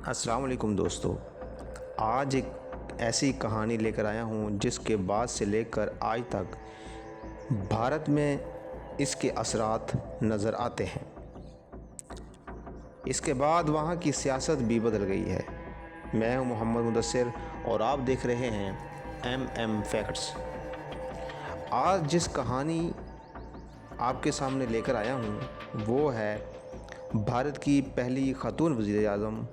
अस्सलाम वालेकुम दोस्तों। आज एक ऐसी कहानी लेकर आया हूँ जिसके बाद से लेकर आज तक भारत में इसके असरात नज़र आते हैं। इसके बाद वहाँ की सियासत भी बदल गई है। मैं हूँ मोहम्मद मुदस्सिर और आप देख रहे हैं MM फैक्ट्स। आज जिस कहानी आपके सामने लेकर आया हूँ वो है भारत की पहली खातून वज़ीर आज़म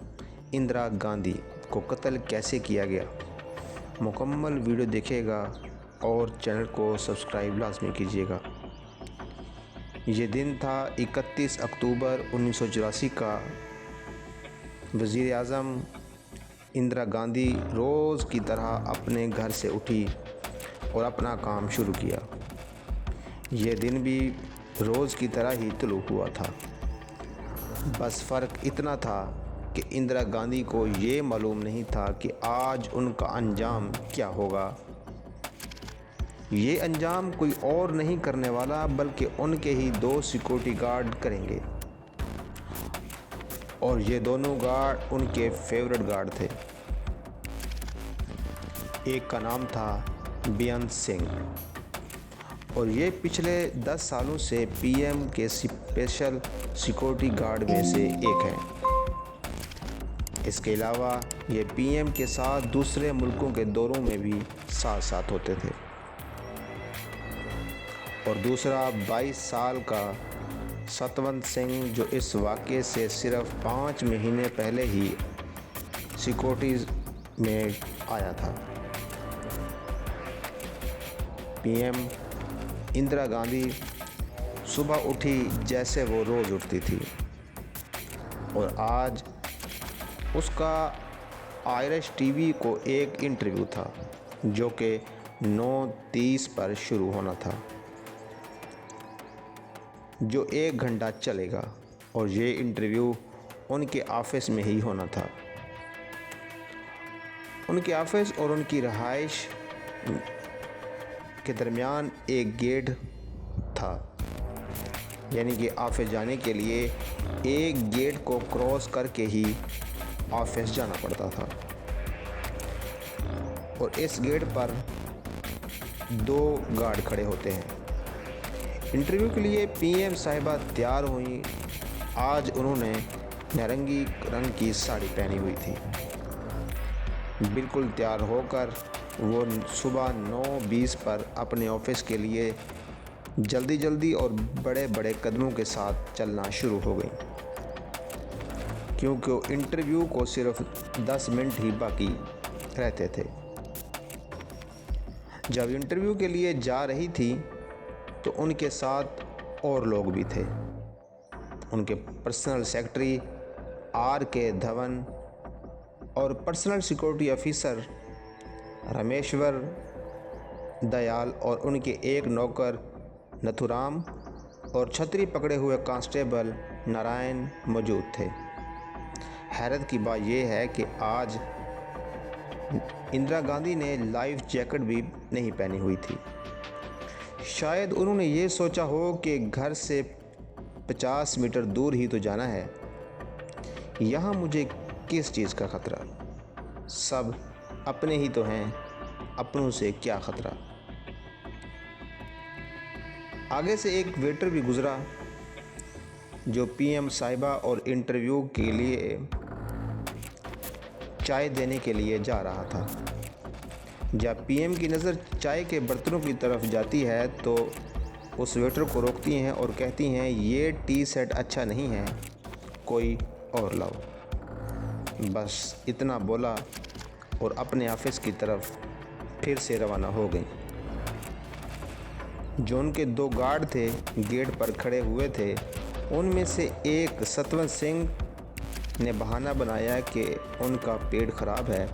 इंदिरा गांधी को कत्ल कैसे किया गया। मुकम्मल वीडियो देखिएगा और चैनल को सब्सक्राइब लाजमी कीजिएगा। ये दिन था 31 अक्टूबर 1984 का। वज़ीर आज़म इंदिरा गांधी रोज़ की तरह अपने घर से उठी और अपना काम शुरू किया। ये दिन भी रोज़ की तरह ही तुलू हुआ था। बस फ़र्क इतना था कि इंदिरा गांधी को ये मालूम नहीं था कि आज उनका अंजाम क्या होगा। ये अंजाम कोई और नहीं करने वाला बल्कि उनके ही दो सिक्योरिटी गार्ड करेंगे, और ये दोनों गार्ड उनके फेवरेट गार्ड थे। एक का नाम था बेअंत सिंह और ये पिछले 10 सालों से PM के स्पेशल सिक्योरिटी गार्ड में से एक है। इसके अलावा ये PM के साथ दूसरे मुल्कों के दौरों में भी साथ साथ होते थे। और दूसरा 22 साल का सतवंत सिंह जो इस वाक़े से सिर्फ 5 महीने पहले ही सिक्योरिटी में आया था। PM इंदिरा गांधी सुबह उठी जैसे वो रोज़ उठती थी, और आज उसका आयरिश TV को एक इंटरव्यू था जो कि 9:30 पर शुरू होना था, जो 1 घंटा चलेगा, और ये इंटरव्यू उनके ऑफिस में ही होना था। उनके ऑफिस और उनकी रहाइश के दरमियान एक गेट था, यानी कि ऑफिस जाने के लिए एक गेट को क्रॉस करके ही ऑफिस जाना पड़ता था। और इस गेट पर 2 गार्ड खड़े होते हैं। इंटरव्यू के लिए PM साहिबा तैयार हुई। आज उन्होंने नारंगी रंग की साड़ी पहनी हुई थी। बिल्कुल तैयार होकर वो सुबह 9:20 पर अपने ऑफिस के लिए जल्दी जल्दी और बड़े बड़े कदमों के साथ चलना शुरू हो गई, क्योंकि इंटरव्यू को सिर्फ 10 मिनट ही बाकी रहते थे। जब इंटरव्यू के लिए जा रही थी तो उनके साथ और लोग भी थे। उनके पर्सनल सेक्रेटरी RK धवन और personal security officer Rameshwar Dayal और उनके एक नौकर नथुराम और छतरी पकड़े हुए कांस्टेबल नारायण मौजूद थे। हैरत की बात यह है कि आज इंदिरा गांधी ने लाइफ जैकेट भी नहीं पहनी हुई थी। शायद उन्होंने ये सोचा हो कि घर से 50 मीटर दूर ही तो जाना है, यहाँ मुझे किस चीज़ का ख़तरा, सब अपने ही तो हैं, अपनों से क्या ख़तरा। आगे से एक वेटर भी गुज़रा जो PM साहिबा और इंटरव्यू के लिए चाय देने के लिए जा रहा था। जब PM की नज़र चाय के बर्तनों की तरफ जाती है तो उस वेटर को रोकती हैं और कहती हैं, ये टी सेट अच्छा नहीं है, कोई और लाओ। बस इतना बोला और अपने ऑफिस की तरफ फिर से रवाना हो गई। जो उनके 2 गार्ड थे गेट पर खड़े हुए थे, उनमें से एक सतवंत सिंह ने बहाना बनाया कि उनका पेट ख़राब है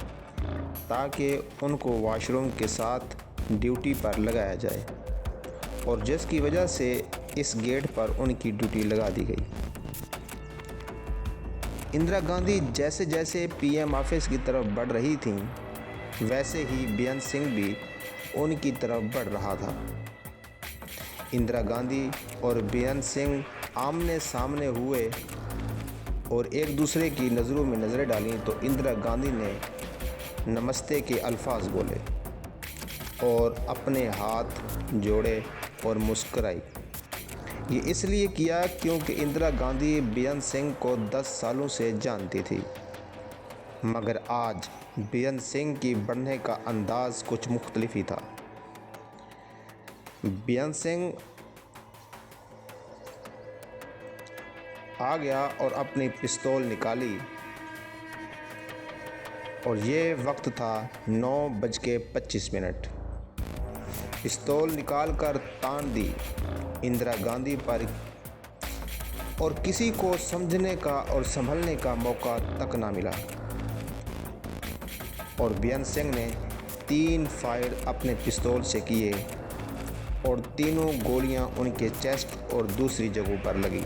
ताकि उनको वॉशरूम के साथ ड्यूटी पर लगाया जाए, और जिसकी वजह से इस गेट पर उनकी ड्यूटी लगा दी गई। इंदिरा गांधी जैसे जैसे PM ऑफिस की तरफ बढ़ रही थीं, वैसे ही बेअंत सिंह भी उनकी तरफ बढ़ रहा था। इंदिरा गांधी और बेअंत सिंह आमने सामने हुए और एक दूसरे की नज़रों में नज़रें डालीं तो इंदिरा गांधी ने नमस्ते के अल्फाज बोले और अपने हाथ जोड़े और मुस्कराई। ये इसलिए किया क्योंकि इंदिरा गांधी बेअंत सिंह को 10 सालों से जानती थी, मगर आज बेअंत सिंह की बढ़ने का अंदाज़ कुछ मुख्तलिफ ही था। बेअंत सिंह आ गया और अपनी पिस्तौल निकाली और ये वक्त था 9:25। पिस्तौल निकालकर तान दी इंदिरा गांधी पर और किसी को समझने का और संभलने का मौका तक ना मिला और बेअंत सिंह ने 3 फायर अपने पिस्तौल से किए और तीनों गोलियां उनके चेस्ट और दूसरी जगहों पर लगी।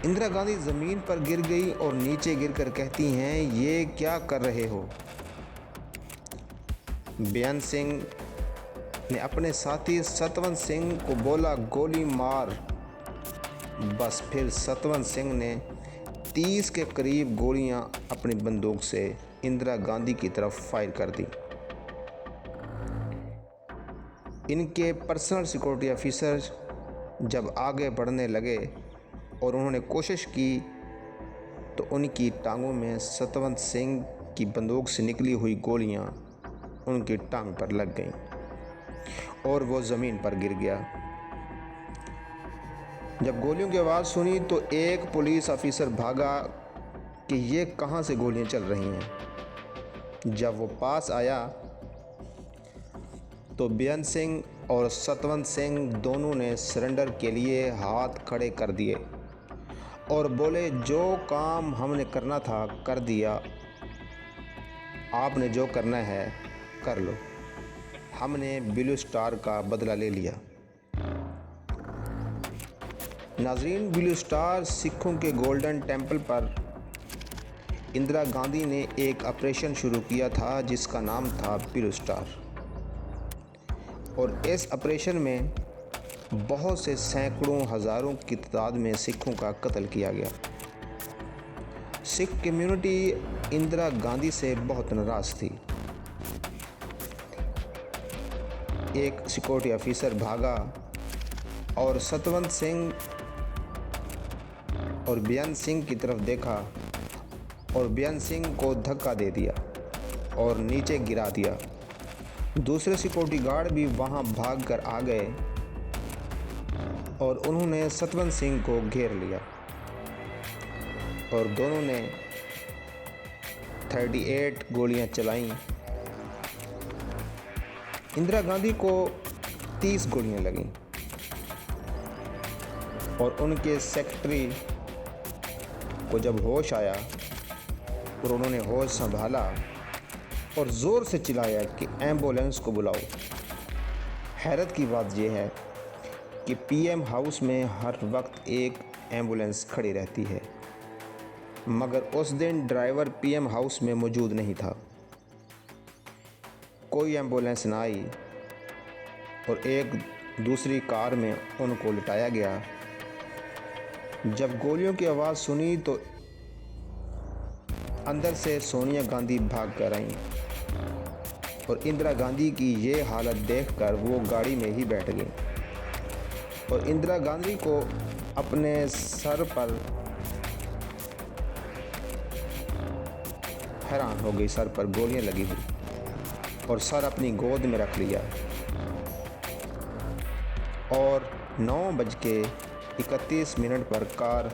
इंदिरा गांधी ज़मीन पर गिर गई और नीचे गिरकर कहती हैं, ये क्या कर रहे हो? बेअंत सिंह ने अपने साथी सतवंत सिंह को बोला, गोली मार। बस फिर सतवंत सिंह ने 30 के करीब गोलियां अपनी बंदूक से इंदिरा गांधी की तरफ फायर कर दी। इनके पर्सनल सिक्योरिटी ऑफिसर जब आगे बढ़ने लगे और उन्होंने कोशिश की तो उनकी टांगों में सतवंत सिंह की बंदूक से निकली हुई गोलियां उनकी टांग पर लग गईं और वो ज़मीन पर गिर गया। जब गोलियों की आवाज़ सुनी तो एक पुलिस ऑफिसर भागा कि ये कहाँ से गोलियां चल रही हैं। जब वो पास आया तो बेअंत सिंह और सतवंत सिंह दोनों ने सरेंडर के लिए हाथ खड़े कर दिए और बोले, जो काम हमने करना था कर दिया, आपने जो करना है कर लो, हमने ब्लू स्टार का बदला ले लिया। नाजरीन, ब्लू स्टार सिखों के गोल्डन टेम्पल पर इंदिरा गांधी ने एक ऑपरेशन शुरू किया था जिसका नाम था ब्लू स्टार और इस ऑपरेशन में बहुत से सैकड़ों हज़ारों की तादाद में सिखों का कत्ल किया गया। सिख कम्युनिटी इंदिरा गांधी से बहुत नाराज़ थी। एक सिक्योरिटी ऑफिसर भागा और सतवंत सिंह और बेअंत सिंह की तरफ देखा और बेअंत सिंह को धक्का दे दिया और नीचे गिरा दिया। दूसरे सिक्योरिटी गार्ड भी वहां भागकर आ गए और उन्होंने सतवंत सिंह को घेर लिया और दोनों ने 38 गोलियां चलाईं। इंदिरा गांधी को 30 गोलियां लगीं और उनके सेक्रेटरी को जब होश आया और उन्होंने होश संभाला और ज़ोर से चिल्लाया कि एम्बुलेंस को बुलाओ। हैरत की बात यह है कि पीएम हाउस में हर वक्त एक एम्बुलेंस खड़ी रहती है, मगर उस दिन ड्राइवर पीएम हाउस में मौजूद नहीं था। कोई एम्बुलेंस ना आई और एक दूसरी कार में उनको लिटाया गया। जब गोलियों की आवाज़ सुनी तो अंदर से सोनिया गांधी भाग कर आईं और इंदिरा गांधी की ये हालत देखकर वो गाड़ी में ही बैठ गई और इंदिरा गांधी को अपने सर पर हैरान हो गई, सर पर गोलियां लगी हुई और सर अपनी गोद में रख लिया और 9:31 पर कार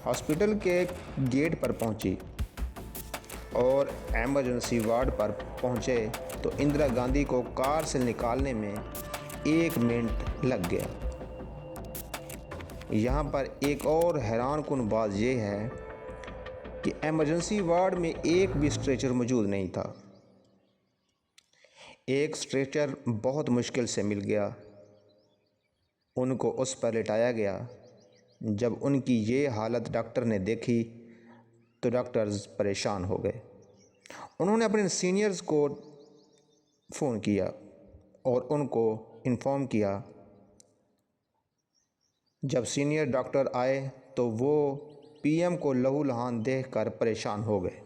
हॉस्पिटल के गेट पर पहुंची और एमरजेंसी वार्ड पर पहुंचे तो इंदिरा गांधी को कार से निकालने में 1 मिनट लग गया। यहाँ पर एक और हैरानकुन बात यह है कि एमरजेंसी वार्ड में एक भी स्ट्रेचर मौजूद नहीं था। एक स्ट्रेचर बहुत मुश्किल से मिल गया, उनको उस पर लिटाया गया। जब उनकी ये हालत डॉक्टर ने देखी तो डॉक्टर्स परेशान हो गए। उन्होंने अपने सीनियर्स को फ़ोन किया और उनको इन्फॉर्म किया। जब सीनियर डॉक्टर आए तो वो पीएम को लहूलुहान देखकर परेशान हो गए।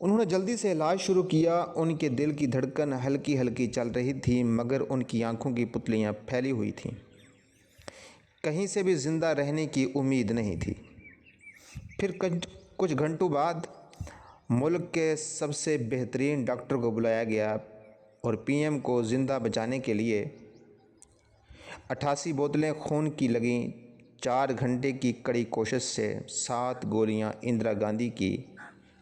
उन्होंने जल्दी से इलाज शुरू किया। उनके दिल की धड़कन हल्की हल्की चल रही थी, मगर उनकी आंखों की पुतलियां फैली हुई थीं। कहीं से भी ज़िंदा रहने की उम्मीद नहीं थी। फिर कुछ घंटों बाद मुल्क के सबसे बेहतरीन डॉक्टर को बुलाया गया और पीएम को ज़िंदा बचाने के लिए 88 बोतलें खून की लगीं। 4 घंटे की कड़ी कोशिश से 7 गोलियां इंदिरा गांधी की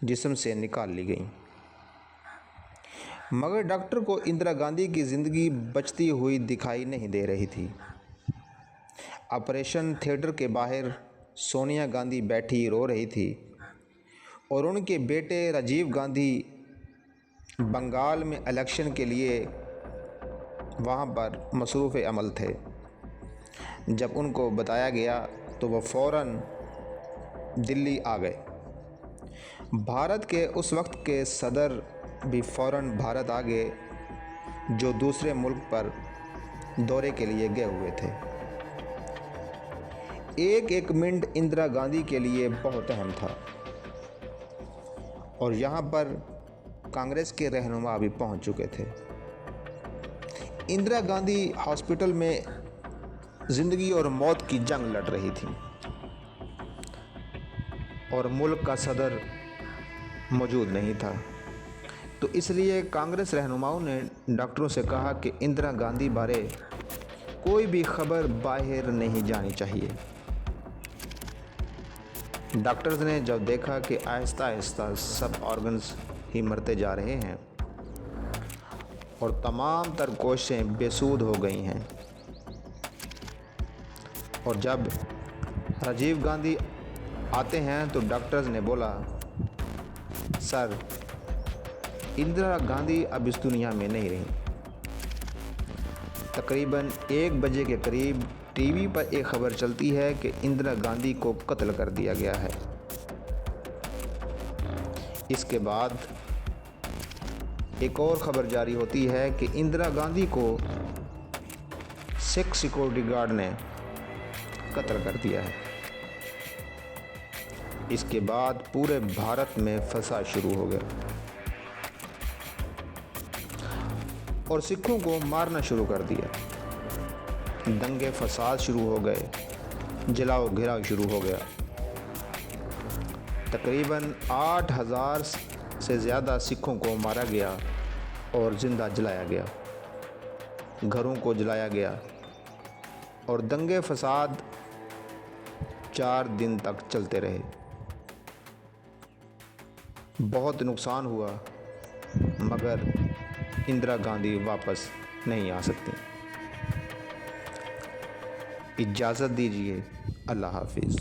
जिस्म से निकाल ली गईं, मगर डॉक्टर को इंदिरा गांधी की ज़िंदगी बचती हुई दिखाई नहीं दे रही थी। ऑपरेशन थिएटर के बाहर सोनिया गांधी बैठी रो रही थी और उनके बेटे राजीव गांधी बंगाल में इलेक्शन के लिए वहां पर मसरूफ़ अमल थे। जब उनको बताया गया तो वह फ़ौरन दिल्ली आ गए। भारत के उस वक्त के सदर भी फ़ौरन भारत आ गए, जो दूसरे मुल्क पर दौरे के लिए गए हुए थे। एक एक मिनट इंदिरा गांधी के लिए बहुत अहम था और यहाँ पर कांग्रेस के रहनुमा भी पहुँच चुके थे। इंदिरा गांधी हॉस्पिटल में ज़िंदगी और मौत की जंग लड़ रही थी और मुल्क का सदर मौजूद नहीं था। तो इसलिए कांग्रेस रहनुमाओं ने डॉक्टरों से कहा कि इंदिरा गांधी बारे कोई भी खबर बाहर नहीं जानी चाहिए। डॉक्टर्स ने जब देखा कि आहिस्ता आहिस्ता सब ऑर्गन्स ही मरते जा रहे हैं और तमाम तर कोशिशें बेसूद हो गई हैं, और जब राजीव गांधी आते हैं तो डॉक्टर्स ने बोला, सर इंदिरा गांधी अब इस दुनिया में नहीं रही। तकरीबन 1 बजे के करीब टीवी पर एक खबर चलती है कि इंदिरा गांधी को कत्ल कर दिया गया है। इसके बाद एक और ख़बर जारी होती है कि इंदिरा गांधी को सिख सिक्योरिटी गार्ड ने कत्ल कर दिया है। इसके बाद पूरे भारत में फसाद शुरू हो गया और सिखों को मारना शुरू कर दिया। दंगे फसाद शुरू हो गए, जलाओ घिराव शुरू हो गया। तकरीबन 8000 से ज़्यादा सिखों को मारा गया और ज़िंदा जलाया गया, घरों को जलाया गया और दंगे फसाद 4 दिन तक चलते रहे। बहुत नुकसान हुआ, मगर इंदिरा गांधी वापस नहीं आ सकती। इजाज़त दीजिए। अल्लाह हाफिज़।